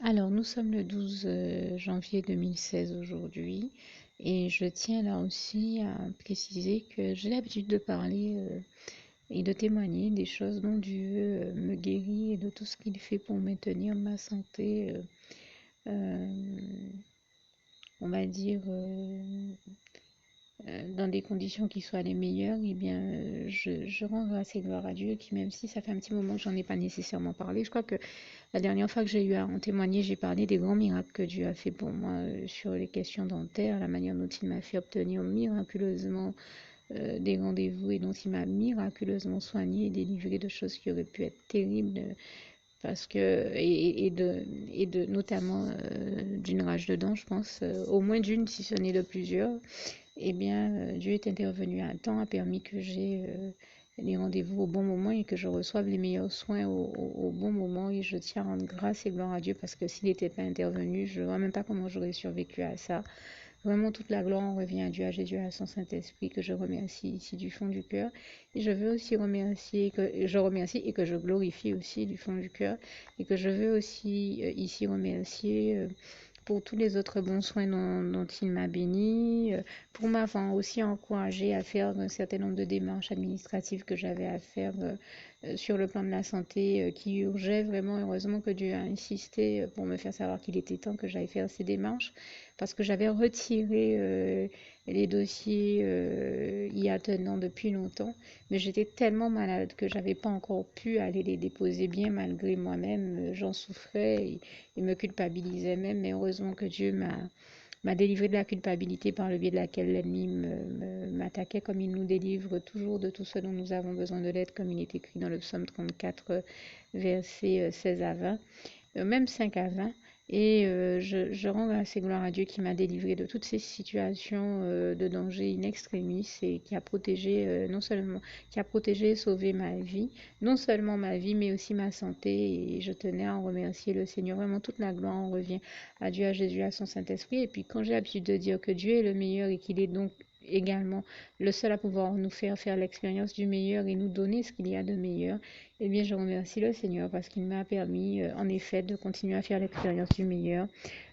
Alors, nous sommes le 12 janvier 2016 aujourd'hui et je tiens là aussi à préciser que j'ai l'habitude de parler et de témoigner des choses dont Dieu me guérit et de tout ce qu'il fait pour maintenir ma santé, euh, on va dire, dans des conditions qui soient les meilleures. Eh bien, je rends grâce et gloire à Dieu qui, même si ça fait un petit moment que j'en ai pas nécessairement parlé, je crois que la dernière fois que j'ai eu à en témoigner, j'ai parlé des grands miracles que Dieu a fait pour moi sur les questions dentaires, la manière dont il m'a fait obtenir miraculeusement des rendez-vous et dont il m'a miraculeusement soigné et délivré de choses qui auraient pu être terribles. Parce que, et de notamment d'une rage de dents, je pense, au moins d'une, si ce n'est de plusieurs, eh bien, Dieu est intervenu à temps, a permis que j'ai les rendez-vous au bon moment et que je reçoive les meilleurs soins au bon moment. Et je tiens à rendre grâce et gloire à Dieu parce que s'il n'était pas intervenu, je ne vois même pas comment j'aurais survécu à ça. Vraiment, toute la gloire en revient à Dieu, à Jésus, à son Saint-Esprit, que je remercie ici du fond du cœur. Et je veux aussi remercier, que je remercie et que je glorifie aussi du fond du cœur. Et que je veux aussi ici remercier pour tous les autres bons soins dont il m'a béni, pour m'avoir aussi encouragé à faire un certain nombre de démarches administratives que j'avais à faire sur le plan de la santé qui urgeait vraiment. Heureusement que Dieu a insisté pour me faire savoir qu'il était temps que j'aille faire ces démarches parce que j'avais retiré les dossiers y attenant depuis longtemps, mais j'étais tellement malade que j'avais pas encore pu aller les déposer bien malgré moi-même. J'en souffrais et me culpabilisais même, mais heureusement que Dieu m'a délivré de la culpabilité par le biais de laquelle l'ennemi m'attaquait, comme il nous délivre toujours de tout ce dont nous avons besoin de l'aide, comme il est écrit dans le psaume 34, versets 16 à 20, même 5 à 20. Et je rends grâce et gloire à Dieu qui m'a délivré de toutes ces situations de danger in extremis et qui a protégé non seulement, qui a protégé et sauvé ma vie, non seulement ma vie, mais aussi ma santé. Et je tenais à en remercier le Seigneur. Vraiment, toute la gloire en revient à Dieu, à Jésus, à son Saint-Esprit. Et puis, quand j'ai l'habitude de dire que Dieu est le meilleur et qu'il est donc également le seul à pouvoir nous faire l'expérience du meilleur et nous donner ce qu'il y a de meilleur, eh bien, je remercie le Seigneur parce qu'il m'a permis, en effet, de continuer à faire l'expérience du meilleur,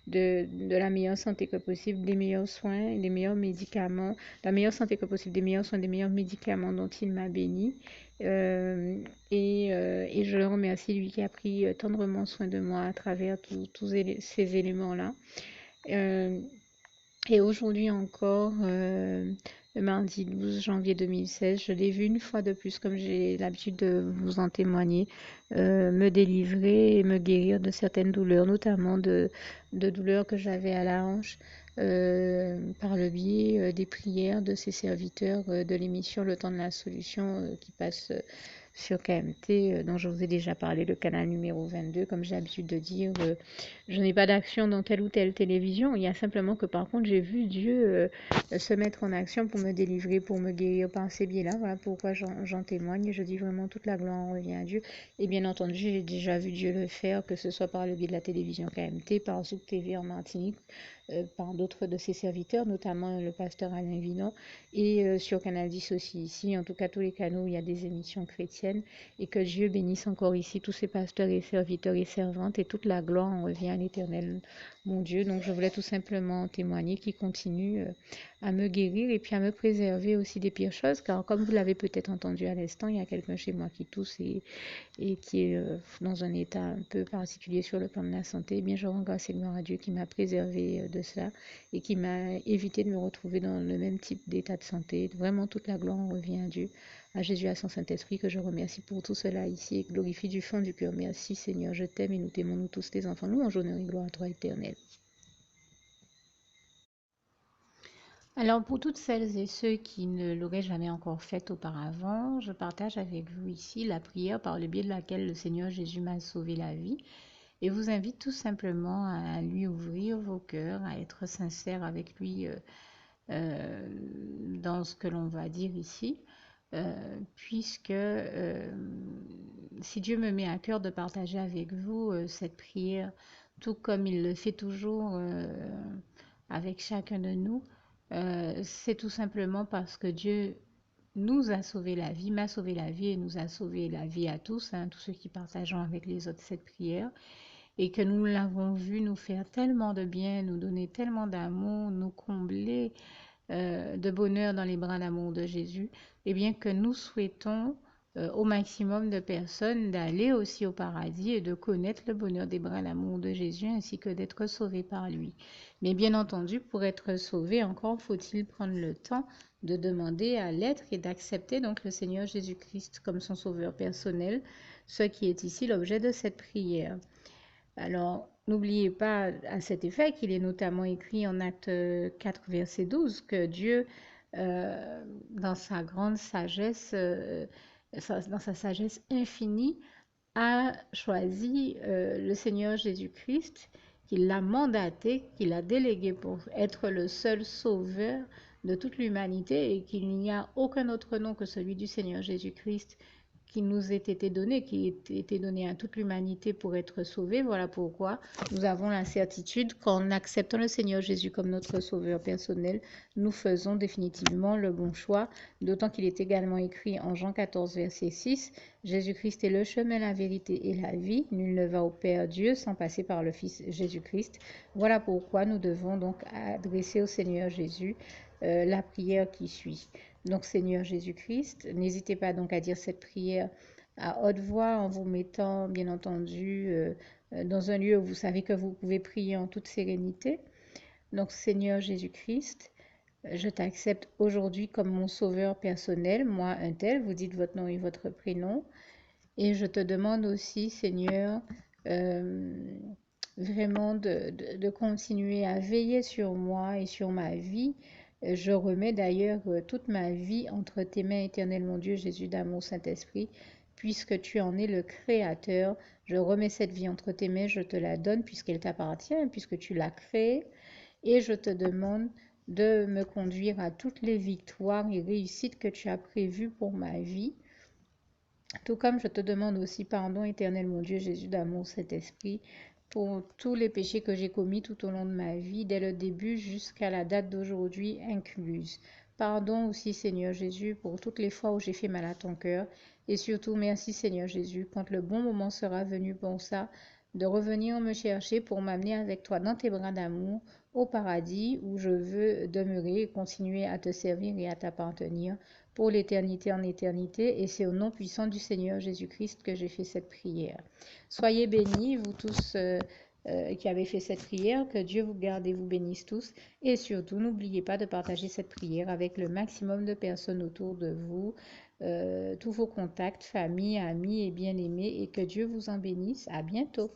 de la meilleure santé que possible, des meilleurs soins, des meilleurs médicaments, la meilleure santé que possible, des meilleurs soins, des meilleurs médicaments dont il m'a béni. Euh, et je le remercie, lui qui a pris tendrement soin de moi à travers tous ces éléments-là. Euh, et aujourd'hui encore, le mardi 12 janvier 2016, je l'ai vu une fois de plus, comme j'ai l'habitude de vous en témoigner, me délivrer et me guérir de certaines douleurs, notamment de douleurs que j'avais à la hanche, par le biais des prières de ses serviteurs de l'émission Le Temps de la Solution qui passe sur KMT, dont je vous ai déjà parlé, le canal numéro 22. Comme j'ai l'habitude de dire, je n'ai pas d'action dans telle ou telle télévision. Il y a simplement que par contre, j'ai vu Dieu se mettre en action pour me délivrer, pour me guérir par ces biais-là. Voilà pourquoi j'en témoigne. Je dis vraiment toute la gloire en revient à Dieu. Et bien entendu, j'ai déjà vu Dieu le faire, que ce soit par le biais de la télévision KMT, par Zouk TV en Martinique, par d'autres de ses serviteurs, notamment le pasteur Alain Vinon, et sur Canal 10 aussi ici, en tout cas tous les canaux où il y a des émissions chrétiennes, et que Dieu bénisse encore ici tous ses pasteurs et serviteurs et servantes, et toute la gloire en revient à l'Éternel, mon Dieu. Donc je voulais tout simplement témoigner qu'il continue à me guérir et puis à me préserver aussi des pires choses, car comme vous l'avez peut-être entendu à l'instant, il y a quelqu'un chez moi qui tousse et qui est dans un état un peu particulier sur le plan de la santé. Eh bien, je rends grâce et gloire à Dieu qui m'a préservé de cela et qui m'a évité de me retrouver dans le même type d'état de santé. Vraiment, toute la gloire en revient à Dieu, à Jésus, à son Saint-Esprit, que je remercie pour tout cela ici et glorifie du fond du cœur. Merci Seigneur, je t'aime et nous t'aimons, nous tous tes enfants. Louange, honneur et gloire à toi, éternel. Alors, pour toutes celles et ceux qui ne l'auraient jamais encore fait auparavant, je partage avec vous ici la prière par le biais de laquelle le Seigneur Jésus m'a sauvé la vie et vous invite tout simplement à lui ouvrir vos cœurs, à être sincère avec lui euh, dans ce que l'on va dire ici, puisque si Dieu me met à cœur de partager avec vous cette prière, tout comme il le fait toujours avec chacun de nous, c'est tout simplement parce que Dieu nous a sauvé la vie, m'a sauvé la vie et nous a sauvé la vie à tous, hein, tous ceux qui partageons avec les autres cette prière. et que nous l'avons vu nous faire tellement de bien, nous donner tellement d'amour, nous combler de bonheur dans les bras d'amour de Jésus, et bien que nous souhaitons au maximum de personnes d'aller aussi au paradis et de connaître le bonheur des bras d'amour de Jésus ainsi que d'être sauvés par lui. Mais bien entendu, pour être sauvé, encore faut-il prendre le temps de demander à l'être et d'accepter donc le Seigneur Jésus-Christ comme son sauveur personnel, ce qui est ici l'objet de cette prière. Alors, n'oubliez pas à cet effet qu'il est notamment écrit en Acte 4, verset 12, que Dieu, dans sa grande sagesse, dans sa sagesse infinie, a choisi le Seigneur Jésus-Christ, qu'il l'a mandaté, qu'il a délégué pour être le seul sauveur de toute l'humanité et qu'il n'y a aucun autre nom que celui du Seigneur Jésus-Christ qui nous ait été donné, qui ait été donné à toute l'humanité pour être sauvé. Voilà pourquoi nous avons la certitude qu'en acceptant le Seigneur Jésus comme notre sauveur personnel, nous faisons définitivement le bon choix, d'autant qu'il est également écrit en Jean 14, verset 6, Jésus-Christ est le chemin, la vérité et la vie. Nul ne va au Père Dieu sans passer par le Fils Jésus-Christ. Voilà pourquoi nous devons donc adresser au Seigneur Jésus la prière qui suit. Donc Seigneur Jésus-Christ, n'hésitez pas donc à dire cette prière à haute voix en vous mettant bien entendu dans un lieu où vous savez que vous pouvez prier en toute sérénité. Donc Seigneur Jésus-Christ, je t'accepte aujourd'hui comme mon sauveur personnel, moi un tel, vous dites votre nom et votre prénom. Et je te demande aussi, Seigneur, vraiment de continuer à veiller sur moi et sur ma vie. Je remets d'ailleurs toute ma vie entre tes mains, éternel mon Dieu, Jésus d'amour, Saint-Esprit, puisque tu en es le Créateur. Je remets cette vie entre tes mains, je te la donne puisqu'elle t'appartient, puisque tu l'as créée. Et je te demande de me conduire à toutes les victoires et réussites que tu as prévues pour ma vie. Tout comme je te demande aussi pardon, éternel mon Dieu, Jésus d'amour, Saint-Esprit, pour tous les péchés que j'ai commis tout au long de ma vie, dès le début jusqu'à la date d'aujourd'hui incluse. Pardon aussi, Seigneur Jésus, pour toutes les fois où j'ai fait mal à ton cœur. Et surtout, merci, Seigneur Jésus, quand le bon moment sera venu pour ça, de revenir me chercher pour m'amener avec toi dans tes bras d'amour au paradis où je veux demeurer et continuer à te servir et à t'appartenir pour l'éternité en éternité. Et c'est au nom puissant du Seigneur Jésus-Christ que j'ai fait cette prière. Soyez bénis, vous tous qui avez fait cette prière, que Dieu vous garde et vous bénisse tous. Et surtout, n'oubliez pas de partager cette prière avec le maximum de personnes autour de vous, tous vos contacts, famille, amis et bien-aimés, et que Dieu vous en bénisse. À bientôt.